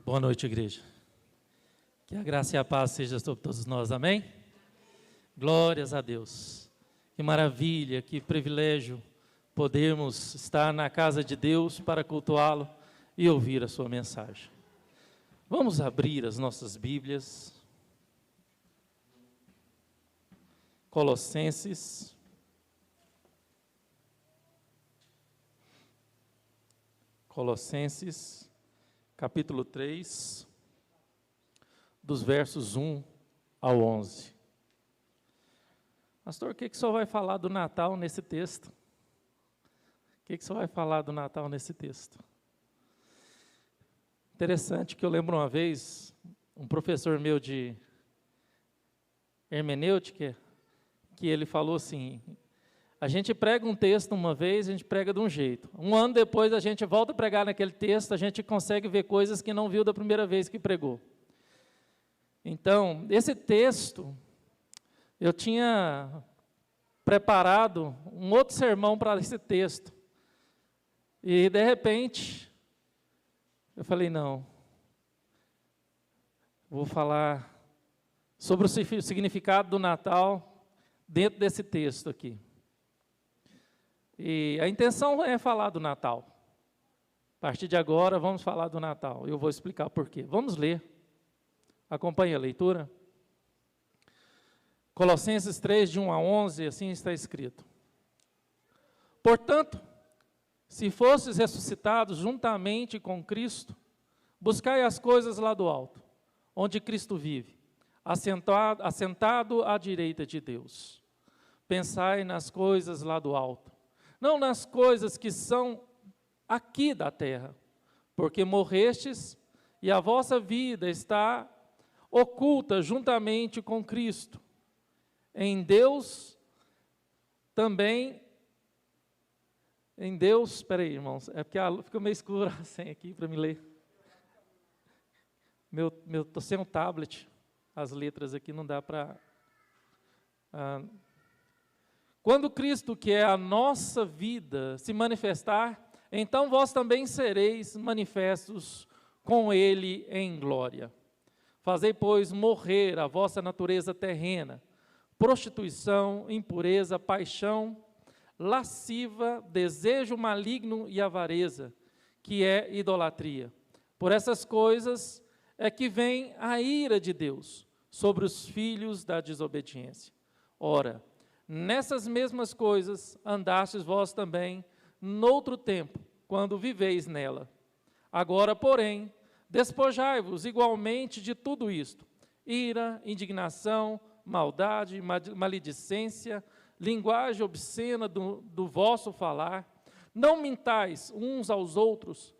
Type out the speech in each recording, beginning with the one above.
Boa noite, igreja. Que a graça e a paz seja sobre todos nós, amém? Glórias a Deus. Que maravilha, que privilégio podermos estar na casa de Deus para cultuá-lo e ouvir a sua mensagem. Vamos abrir as nossas Bíblias. Colossenses. Colossenses, capítulo 3, dos versos 1 ao 11. Pastor, o que o senhor vai falar do Natal nesse texto? O que o senhor vai falar do Natal nesse texto? Interessante que eu lembro uma vez, um professor meu de hermenêutica, que ele falou assim: a gente prega um texto uma vez, a gente prega de um jeito. Um ano depois a gente volta a pregar naquele texto, a gente consegue ver coisas que não viu da primeira vez que pregou. Então, esse texto, eu tinha preparado um outro sermão para esse texto. E, de repente, eu falei, não, vou falar sobre o significado do Natal dentro desse texto aqui. E a intenção é falar do Natal. A partir de agora, vamos falar do Natal. Eu vou explicar por quê. Vamos ler. Acompanhe a leitura. Colossenses 3, de 1 a 11, assim está escrito. Portanto, se fostes ressuscitados juntamente com Cristo, buscai as coisas lá do alto, onde Cristo vive, assentado à direita de Deus. Pensai nas coisas lá do alto, não nas coisas que são aqui da terra, porque morrestes e a vossa vida está oculta juntamente com Cristo. Em Deus também, espera aí, irmãos, é porque fica meio escuro assim aqui para me ler. Estou sem um tablet, as letras aqui não dá para... Quando Cristo, que é a nossa vida, se manifestar, então vós também sereis manifestos com Ele em glória. Fazei, pois, morrer a vossa natureza terrena, prostituição, impureza, paixão, lasciva, desejo maligno e avareza, que é idolatria. Por essas coisas é que vem a ira de Deus sobre os filhos da desobediência. Ora, nessas mesmas coisas andastes vós também noutro tempo, quando viveis nela. Agora, porém, despojai-vos igualmente de tudo isto: ira, indignação, maldade, maledicência, linguagem obscena do vosso falar. Não mintais uns aos outros,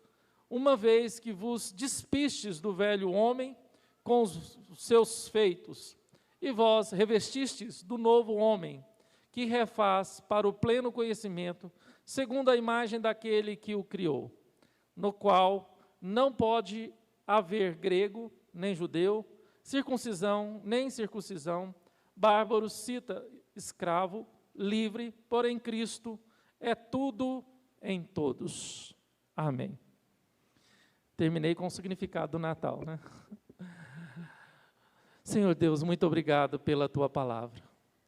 uma vez que vos despistes do velho homem com os seus feitos, e vós revestistes do novo homem, que refaz para o pleno conhecimento, segundo a imagem daquele que o criou, no qual não pode haver grego, nem judeu, circuncisão, nem incircuncisão, bárbaro, cita, escravo, livre, porém Cristo é tudo em todos. Amém. Terminei com o significado do Natal, né? Senhor Deus, muito obrigado pela Tua palavra,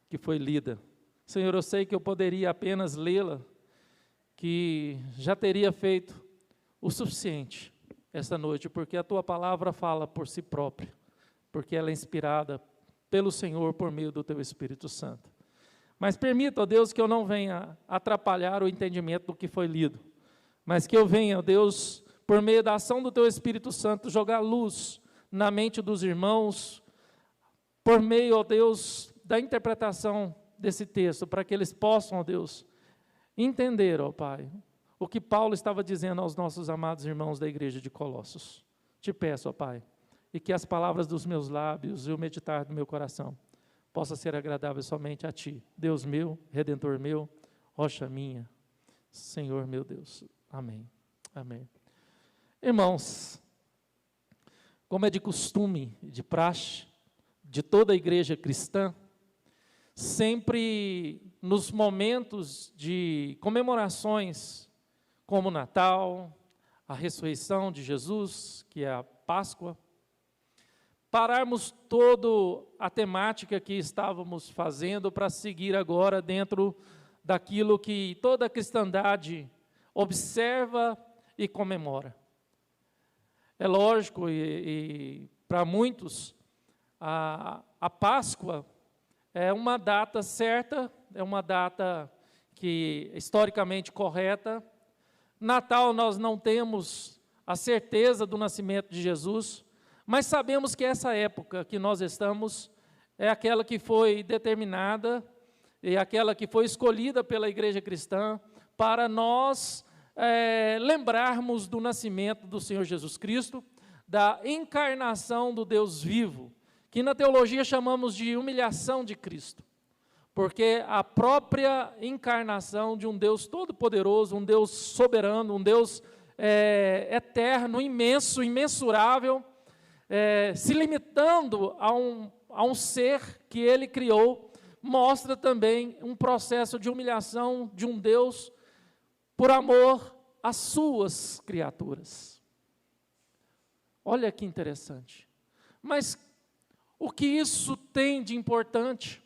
que foi lida. Senhor, eu sei que eu poderia apenas lê-la, que já teria feito o suficiente esta noite, porque a Tua palavra fala por si própria, porque ela é inspirada pelo Senhor por meio do Teu Espírito Santo. Mas permita, ó Deus, que eu não venha atrapalhar o entendimento do que foi lido, mas que eu venha, ó Deus, por meio da ação do Teu Espírito Santo, jogar luz na mente dos irmãos, por meio, ó Deus, da interpretação desse texto, para que eles possam, ó Deus, entender, ó Pai, o que Paulo estava dizendo aos nossos amados irmãos da igreja de Colossos. Te peço, ó Pai, e que as palavras dos meus lábios e o meditar do meu coração possa ser agradável somente a Ti, Deus meu, Redentor meu, rocha minha, Senhor meu Deus. Amém. Amém. Irmãos, como é de costume, de praxe, de toda a igreja cristã, sempre nos momentos de comemorações, como Natal, a ressurreição de Jesus, que é a Páscoa, pararmos toda a temática que estávamos fazendo para seguir agora dentro daquilo que toda a cristandade observa e comemora. É lógico, e para muitos, a Páscoa é uma data certa, é uma data que historicamente correta. Natal nós não temos a certeza do nascimento de Jesus, mas sabemos que essa época que nós estamos é aquela que foi determinada e aquela que foi escolhida pela igreja cristã para nós lembrarmos do nascimento do Senhor Jesus Cristo, da encarnação do Deus vivo, que na teologia chamamos de humilhação de Cristo, porque a própria encarnação de um Deus todo-poderoso, um Deus soberano, um Deus eterno, imenso, imensurável, se limitando a um ser que Ele criou, mostra também um processo de humilhação de um Deus por amor às suas criaturas. Olha que interessante. Mas o que isso tem de importante?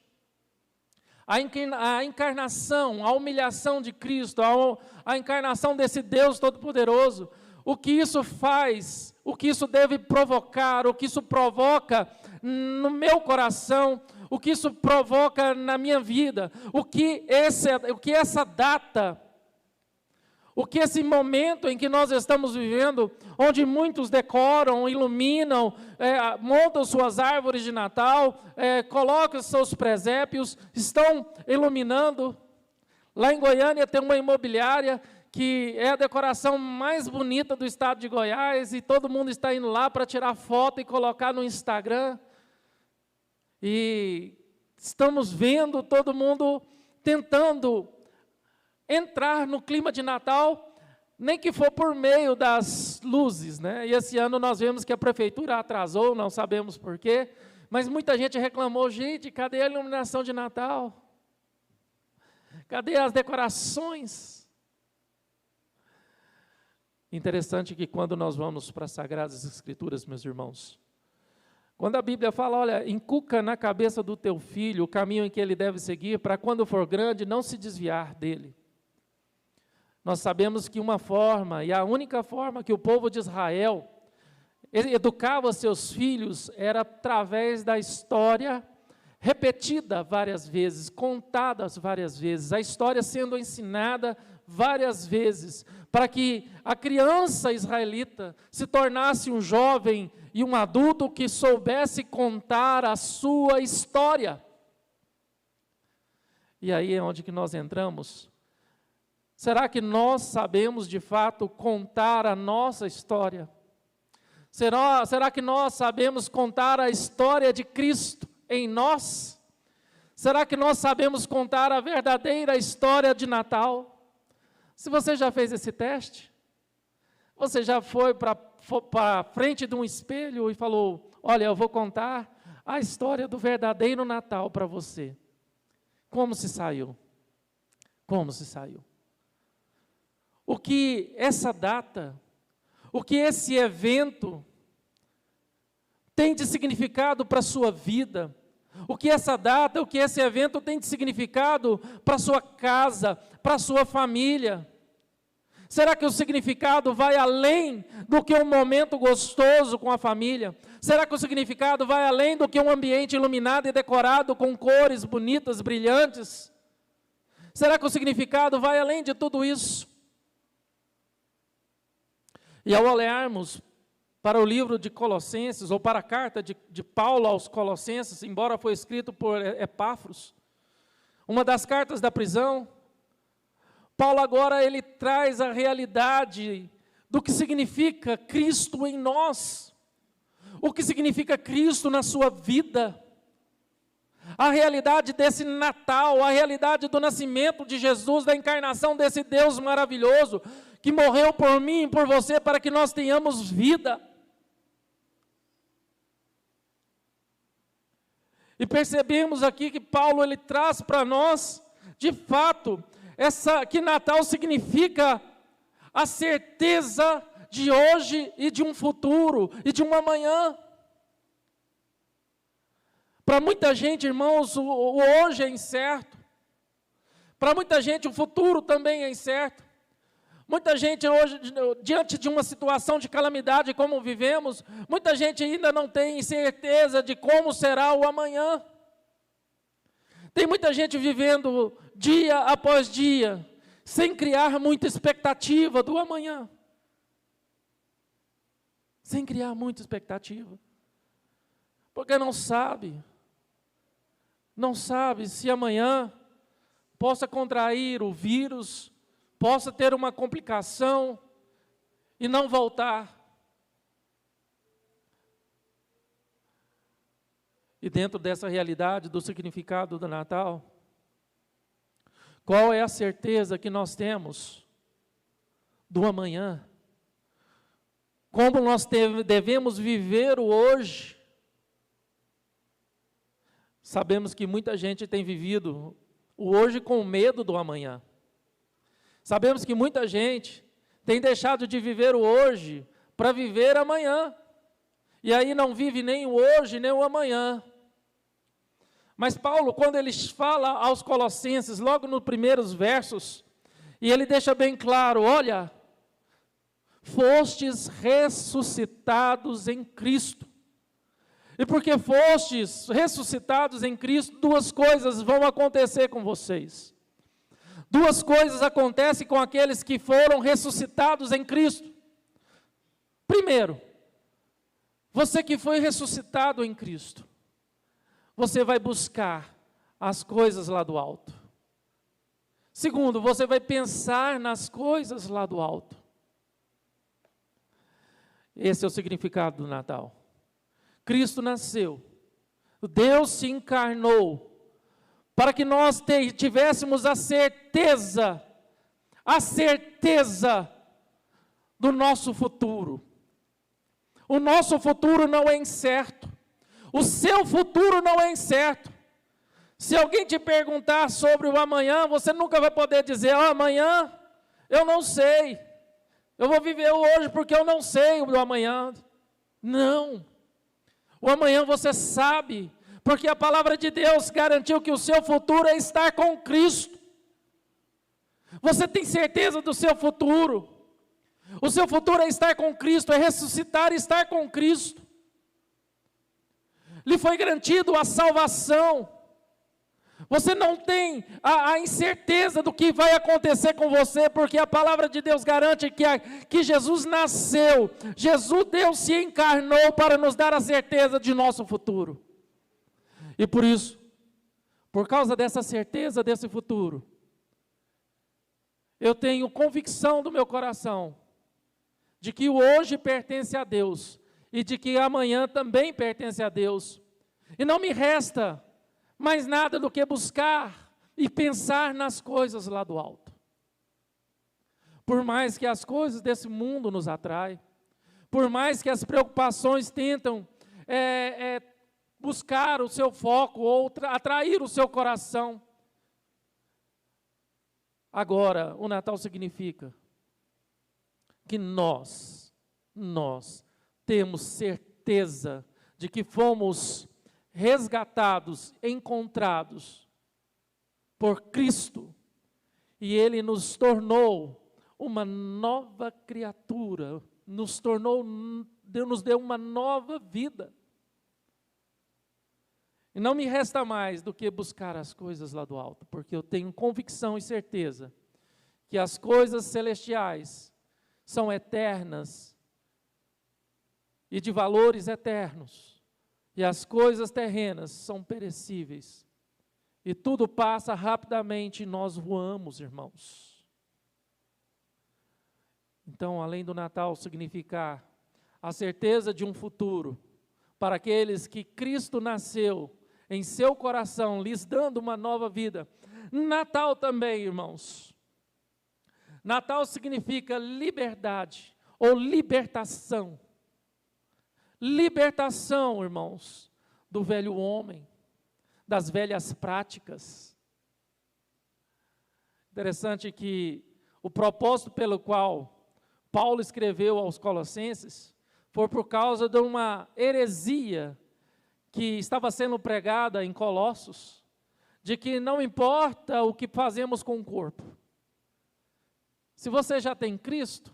A encarnação, a humilhação de Cristo, a encarnação desse Deus Todo-Poderoso, o que isso faz, o que isso deve provocar, o que isso provoca no meu coração, o que isso provoca na minha vida, o que essa data, o que esse momento em que nós estamos vivendo, onde muitos decoram, iluminam, montam suas árvores de Natal, colocam seus presépios, estão iluminando. Lá em Goiânia tem uma imobiliária que é a decoração mais bonita do estado de Goiás, e todo mundo está indo lá para tirar foto e colocar no Instagram. E estamos vendo todo mundo tentando entrar no clima de Natal, nem que for por meio das luzes, né? E esse ano nós vemos que a prefeitura atrasou, não sabemos por quê, mas muita gente reclamou: gente, cadê a iluminação de Natal? Cadê as decorações? Interessante que quando nós vamos para as Sagradas Escrituras, meus irmãos, quando a Bíblia fala, olha, inculca na cabeça do teu filho o caminho em que ele deve seguir, para quando for grande não se desviar dele. Nós sabemos que uma forma, e a única forma que o povo de Israel educava seus filhos era através da história repetida várias vezes, contada várias vezes, a história sendo ensinada várias vezes, para que a criança israelita se tornasse um jovem e um adulto que soubesse contar a sua história. E aí é onde que nós entramos. Será que nós sabemos de fato contar a nossa história? Será que nós sabemos contar a história de Cristo em nós? Será que nós sabemos contar a verdadeira história de Natal? Se você já fez esse teste, você já foi para frente de um espelho e falou: olha, eu vou contar a história do verdadeiro Natal para você. Como se saiu? Como se saiu? O que essa data, o que esse evento tem de significado para a sua vida, o que essa data, o que esse evento tem de significado para a sua casa, para a sua família. Será que o significado vai além do que um momento gostoso com a família? Será que o significado vai além do que um ambiente iluminado e decorado com cores bonitas, brilhantes? Será que o significado vai além de tudo isso? E ao olharmos para o livro de Colossenses, ou para a carta de Paulo aos Colossenses, embora foi escrito por Epáfros, uma das cartas da prisão, Paulo agora ele traz a realidade do que significa Cristo em nós, o que significa Cristo na sua vida, a realidade desse Natal, a realidade do nascimento de Jesus, da encarnação desse Deus maravilhoso, que morreu por mim e por você para que nós tenhamos vida. E percebemos aqui que Paulo ele traz para nós, de fato, que Natal significa a certeza de hoje e de um futuro e de um amanhã. Para muita gente, irmãos, o hoje é incerto. Para muita gente, o futuro também é incerto. Muita gente hoje, diante de uma situação de calamidade como vivemos, muita gente ainda não tem certeza de como será o amanhã. Tem muita gente vivendo dia após dia, sem criar muita expectativa do amanhã. Sem criar muita expectativa. Porque não sabe se amanhã possa contrair o vírus, possa ter uma complicação e não voltar. E dentro dessa realidade do significado do Natal, qual é a certeza que nós temos do amanhã? Como nós devemos viver o hoje? Sabemos que muita gente tem vivido o hoje com medo do amanhã. Sabemos que muita gente tem deixado de viver o hoje para viver amanhã. E aí não vive nem o hoje, nem o amanhã. Mas Paulo, quando ele fala aos Colossenses, logo nos primeiros versos, e ele deixa bem claro, olha, fostes ressuscitados em Cristo. E porque fostes ressuscitados em Cristo, duas coisas vão acontecer com vocês. Duas coisas acontecem com aqueles que foram ressuscitados em Cristo. Primeiro, você que foi ressuscitado em Cristo, você vai buscar as coisas lá do alto. Segundo, você vai pensar nas coisas lá do alto. Esse é o significado do Natal. Cristo nasceu, Deus se encarnou, para que nós tivéssemos a certeza do nosso futuro. O nosso futuro não é incerto, o seu futuro não é incerto. Se alguém te perguntar sobre o amanhã, você nunca vai poder dizer, amanhã eu não sei, eu vou viver hoje porque eu não sei do amanhã. Não. O amanhã você sabe, porque a palavra de Deus garantiu que o seu futuro é estar com Cristo. Você tem certeza do seu futuro. O seu futuro é estar com Cristo, é ressuscitar e estar com Cristo. Lhe foi garantido a salvação. Você não tem a incerteza do que vai acontecer com você, porque a palavra de Deus garante que Jesus nasceu, Deus se encarnou para nos dar a certeza de nosso futuro. E por isso, por causa dessa certeza desse futuro, eu tenho convicção do meu coração, de que o hoje pertence a Deus, e de que amanhã também pertence a Deus. E não me resta mais nada do que buscar e pensar nas coisas lá do alto. Por mais que as coisas desse mundo nos atraem, por mais que as preocupações tentam buscar o seu foco ou atrair o seu coração, agora o Natal significa que nós temos certeza de que fomos resgatados, encontrados por Cristo, e Ele nos tornou uma nova criatura, nos deu uma nova vida. E não me resta mais do que buscar as coisas lá do alto, porque eu tenho convicção e certeza que as coisas celestiais são eternas e de valores eternos. E as coisas terrenas são perecíveis. E tudo passa rapidamente e nós voamos, irmãos. Então, além do Natal significar a certeza de um futuro para aqueles que Cristo nasceu em seu coração, lhes dando uma nova vida, Natal também, irmãos. Natal significa liberdade ou libertação. Libertação, irmãos, do velho homem, das velhas práticas. Interessante que o propósito pelo qual Paulo escreveu aos Colossenses foi por causa de uma heresia que estava sendo pregada em Colossos, de que não importa o que fazemos com o corpo. Se você já tem Cristo,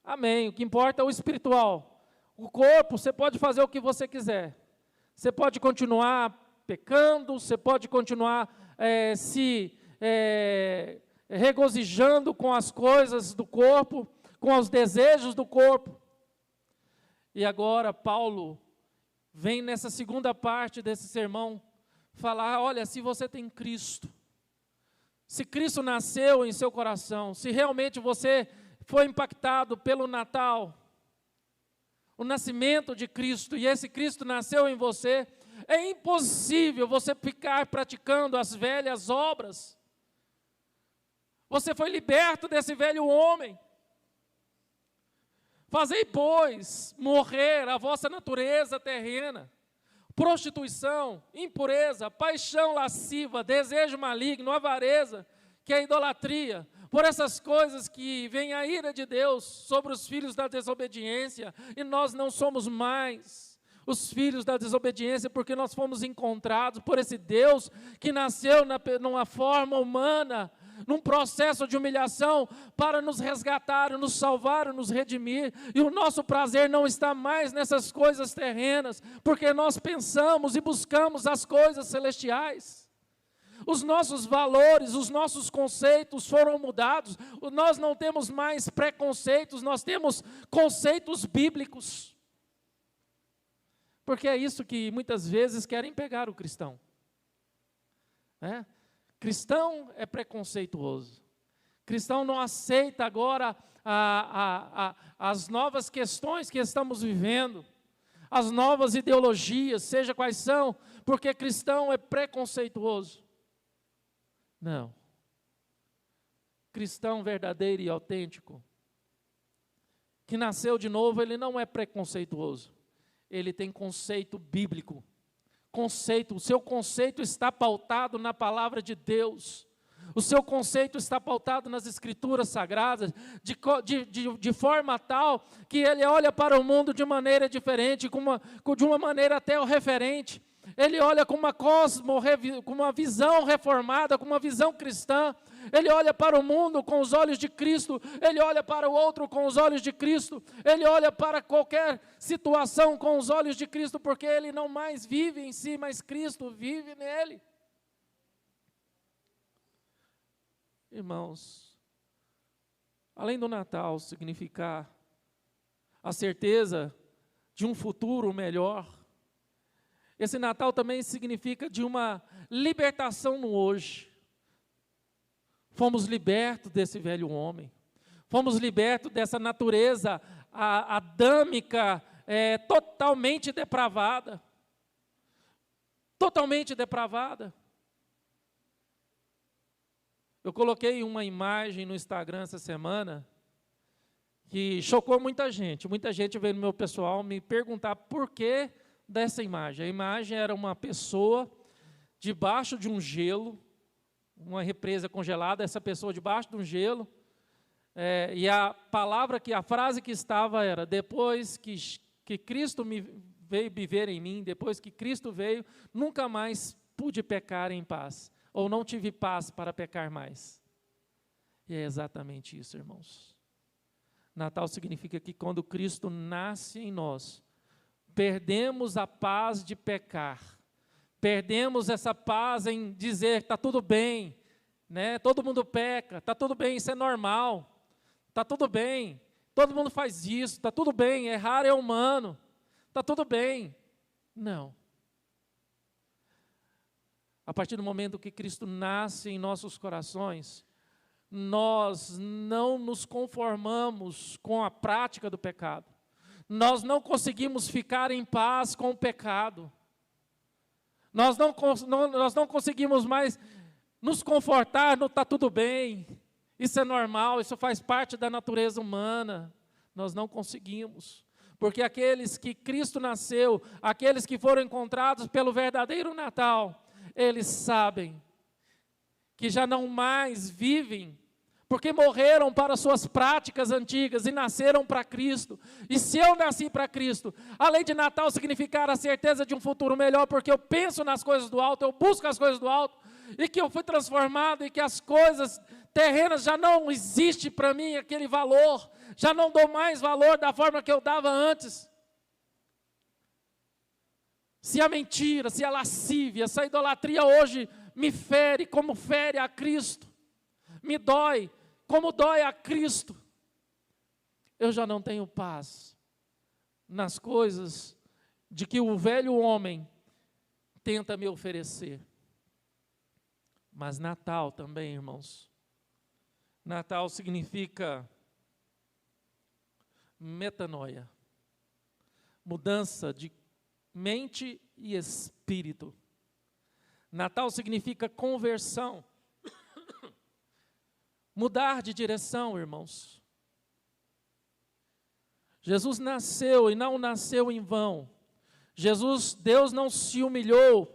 amém, o que importa é o espiritual. O corpo, você pode fazer o que você quiser. Você pode continuar pecando, você pode continuar regozijando com as coisas do corpo, com os desejos do corpo. E agora Paulo vem nessa segunda parte desse sermão falar, olha, se você tem Cristo, se Cristo nasceu em seu coração, se realmente você foi impactado pelo Natal, o nascimento de Cristo, e esse Cristo nasceu em você, é impossível você ficar praticando as velhas obras. Você foi liberto desse velho homem. Fazei, pois, morrer a vossa natureza terrena, prostituição, impureza, paixão lasciva, desejo maligno, avareza, que é a idolatria. Por essas coisas que vem a ira de Deus sobre os filhos da desobediência, e nós não somos mais os filhos da desobediência, porque nós fomos encontrados por esse Deus que nasceu numa forma humana, num processo de humilhação, para nos resgatar, nos salvar, nos redimir, e o nosso prazer não está mais nessas coisas terrenas, porque nós pensamos e buscamos as coisas celestiais. Os nossos valores, os nossos conceitos foram mudados, nós não temos mais preconceitos, nós temos conceitos bíblicos. Porque é isso que muitas vezes querem pegar o cristão. Cristão é preconceituoso. Cristão não aceita agora as novas questões que estamos vivendo, as novas ideologias, seja quais são, porque cristão é preconceituoso. Não. Cristão verdadeiro e autêntico, que nasceu de novo, ele não é preconceituoso. Ele tem conceito bíblico. O seu conceito está pautado na palavra de Deus. O seu conceito está pautado nas escrituras sagradas, de forma tal que ele olha para o mundo de maneira diferente, de uma maneira até referente. Ele olha com uma visão reformada, com uma visão cristã. Ele olha para o mundo com os olhos de Cristo, ele olha para o outro com os olhos de Cristo, ele olha para qualquer situação com os olhos de Cristo, porque ele não mais vive em si, mas Cristo vive nele. Irmãos, além do Natal significar a certeza de um futuro melhor, esse Natal também significa de uma libertação no hoje. Fomos libertos desse velho homem, fomos libertos dessa natureza adâmica, totalmente depravada. Totalmente depravada. Eu coloquei uma imagem no Instagram essa semana, que chocou muita gente. Muita gente veio no meu pessoal me perguntar por que dessa imagem. A imagem era uma pessoa debaixo de um gelo, uma represa congelada, essa pessoa debaixo de um gelo, e a frase que estava era, depois que Cristo veio viver em mim, depois que Cristo veio, nunca mais pude pecar em paz, ou não tive paz para pecar mais. E é exatamente isso, irmãos. Natal significa que quando Cristo nasce em nós, perdemos a paz de pecar, perdemos essa paz em dizer que está tudo bem, né? Todo mundo peca, está tudo bem, isso é normal, está tudo bem, todo mundo faz isso, está tudo bem, errar é humano, está tudo bem. Não. A partir do momento que Cristo nasce em nossos corações, nós não nos conformamos com a prática do pecado, nós não conseguimos ficar em paz com o pecado, nós não conseguimos mais nos confortar no está tudo bem, isso é normal, isso faz parte da natureza humana. Nós não conseguimos, porque aqueles que Cristo nasceu, aqueles que foram encontrados pelo verdadeiro Natal, eles sabem que já não mais vivem porque morreram para suas práticas antigas e nasceram para Cristo. E se eu nasci para Cristo, além de Natal significar a certeza de um futuro melhor, porque eu penso nas coisas do alto, eu busco as coisas do alto, e que eu fui transformado, e que as coisas terrenas já não existem para mim aquele valor, já não dou mais valor da forma que eu dava antes. Se a mentira, se a lascívia, se a idolatria hoje me fere como fere a Cristo, me dói como dói a Cristo, eu já não tenho paz nas coisas de que o velho homem tenta me oferecer. Mas Natal também, irmãos, Natal significa metanoia, mudança de mente e espírito. Natal significa conversão, mudar de direção, irmãos. Jesus nasceu e não nasceu em vão. Deus não se humilhou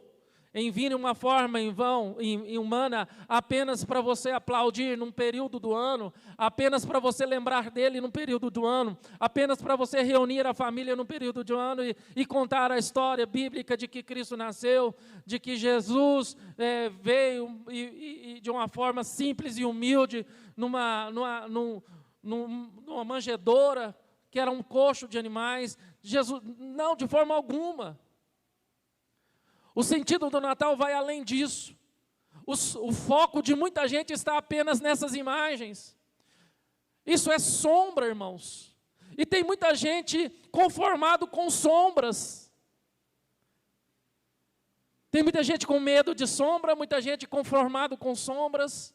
em vir em uma forma em vão, humana, apenas para você aplaudir num período do ano, apenas para você lembrar dele num período do ano, apenas para você reunir a família num período do ano e contar a história bíblica de que Cristo nasceu, de que Jesus veio e de uma forma simples e humilde, numa manjedoura, que era um coxo de animais. Jesus, não, de forma alguma. O sentido do Natal vai além disso. O foco de muita gente está apenas nessas imagens. Isso é sombra, irmãos. E tem muita gente conformado com sombras. Tem muita gente com medo de sombra, muita gente conformado com sombras.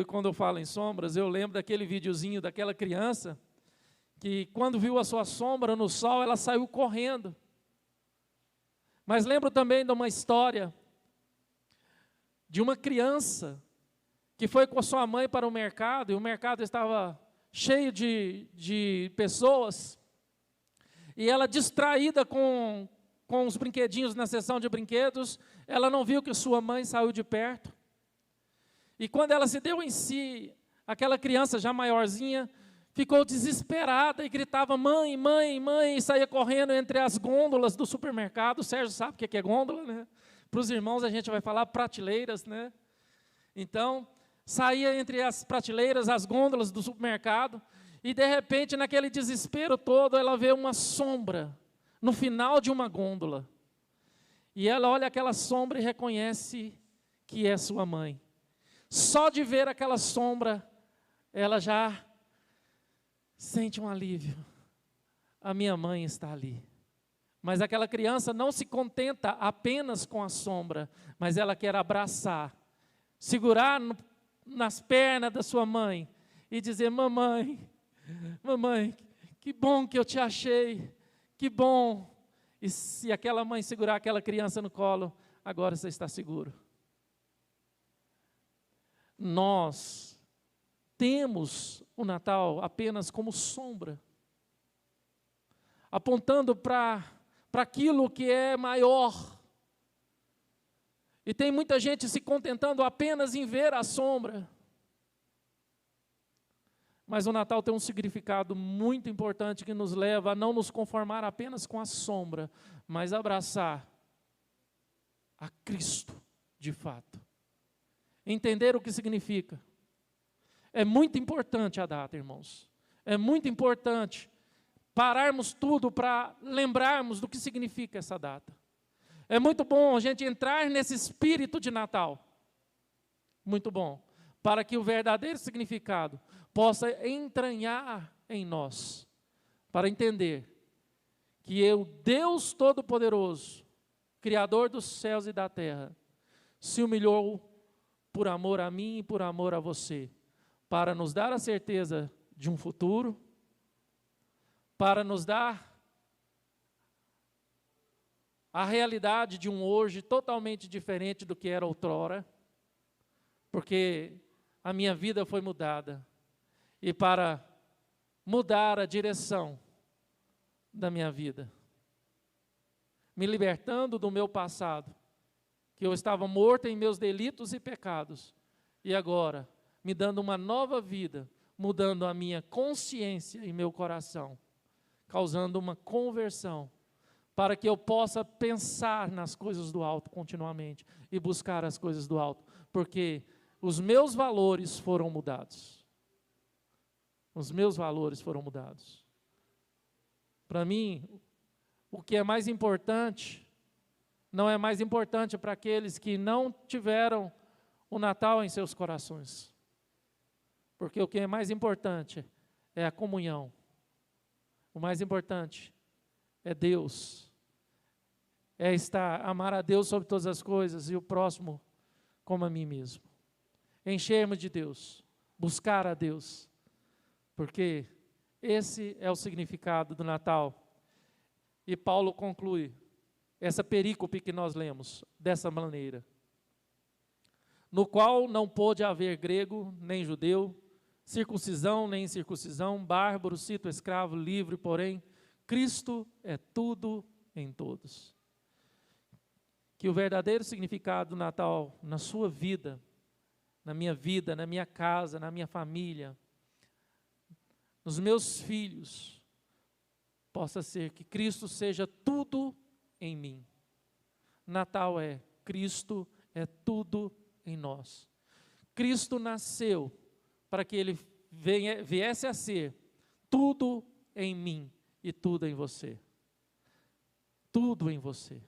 Quando eu falo em sombras, eu lembro daquele videozinho daquela criança que quando viu a sua sombra no sol, ela saiu correndo. Mas lembro também de uma história de uma criança que foi com a sua mãe para o mercado, e o mercado estava cheio de pessoas, e ela, distraída com os brinquedinhos na seção de brinquedos, ela não viu que sua mãe saiu de perto. E quando ela se deu em si, aquela criança já maiorzinha ficou desesperada e gritava: mãe, mãe, mãe, e saía correndo entre as gôndolas do supermercado. O Sérgio sabe o que é gôndola, né? Para os irmãos a gente vai falar prateleiras, né? Então, saía entre as prateleiras, as gôndolas do supermercado, e de repente, naquele desespero todo, ela vê uma sombra no final de uma gôndola. E ela olha aquela sombra e reconhece que é sua mãe. Só de ver aquela sombra, ela já sente um alívio. A minha mãe está ali. Mas aquela criança não se contenta apenas com a sombra, mas ela quer abraçar, segurar nas pernas da sua mãe e dizer: mamãe, mamãe, que bom que eu te achei, que bom. E se aquela mãe segurar aquela criança no colo, agora você está seguro. Nós temos o Natal apenas como sombra, apontando para aquilo que é maior. E tem muita gente se contentando apenas em ver a sombra. Mas o Natal tem um significado muito importante que nos leva a não nos conformar apenas com a sombra, mas abraçar a Cristo de fato. Entender o que significa. É muito importante a data, irmãos. É muito importante pararmos tudo para lembrarmos do que significa essa data. É muito bom a gente entrar nesse espírito de Natal. Muito bom. Para que o verdadeiro significado possa entranhar em nós. Para entender que o Deus Todo-Poderoso, Criador dos céus e da terra, se humilhou por amor a mim e por amor a você, para nos dar a certeza de um futuro, para nos dar a realidade de um hoje totalmente diferente do que era outrora, porque a minha vida foi mudada, e para mudar a direção da minha vida, me libertando do meu passado, que eu estava morto em meus delitos e pecados, e agora me dando uma nova vida, mudando a minha consciência e meu coração, causando uma conversão, para que eu possa pensar nas coisas do alto continuamente e buscar as coisas do alto, porque os meus valores foram mudados. Os meus valores foram mudados. Para mim, o que é mais importante, não é mais importante para aqueles que não tiveram o Natal em seus corações. Porque o que é mais importante é a comunhão. O mais importante é Deus. É amar a Deus sobre todas as coisas e o próximo como a mim mesmo. Enchermos de Deus, buscar a Deus. Porque esse é o significado do Natal. E Paulo conclui essa perícope que nós lemos dessa maneira: no qual não pôde haver grego nem judeu, circuncisão nem incircuncisão, bárbaro, cito, escravo, livre, porém, Cristo é tudo em todos. Que o verdadeiro significado do Natal na sua vida, na minha casa, na minha família, nos meus filhos, possa ser que Cristo seja tudo em mim. Natal é Cristo é tudo em nós. Cristo nasceu para que Ele viesse a ser tudo em mim e tudo em você. Tudo em você.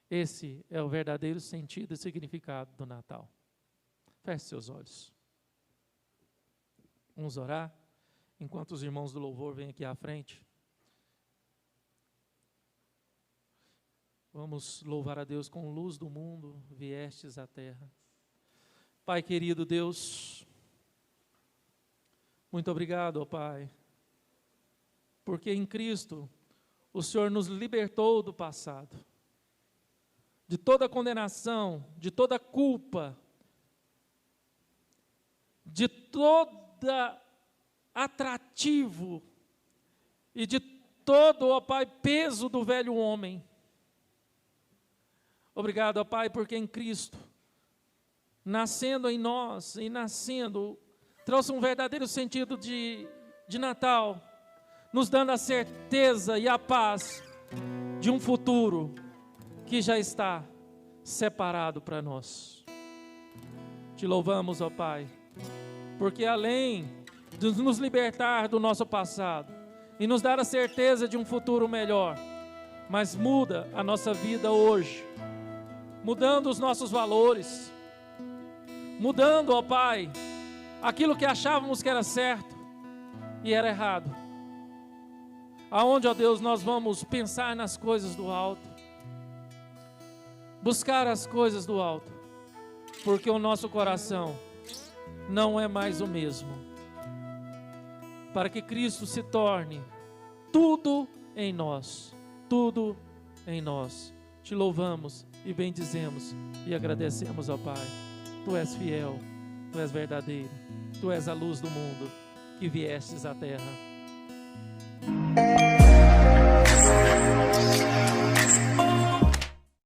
Esse é o verdadeiro sentido e significado do Natal. Feche seus olhos. Vamos orar, enquanto os irmãos do louvor vêm aqui à frente. Vamos louvar a Deus com luz do mundo, viestes à terra. Pai querido Deus, muito obrigado, ó Pai, porque em Cristo o Senhor nos libertou do passado, de toda condenação, de toda culpa, de todo atrativo e de todo, ó Pai, peso do velho homem. Obrigado, ó Pai, porque em Cristo, nascendo em nós e nascendo, trouxe um verdadeiro sentido de Natal, nos dando a certeza e a paz de um futuro que já está separado para nós. Te louvamos, ó Pai, porque além de nos libertar do nosso passado e nos dar a certeza de um futuro melhor, mas muda a nossa vida hoje, mudando os nossos valores, mudando, ó Pai, aquilo que achávamos que era certo e era errado. Aonde, ó Deus, nós vamos pensar nas coisas do alto, buscar as coisas do alto, porque o nosso coração não é mais o mesmo. Para que Cristo se torne tudo em nós, tudo em nós. Te louvamos e bendizemos e agradecemos, ó Pai. Tu és fiel, Tu és verdadeiro, Tu és a luz do mundo que viestes à terra.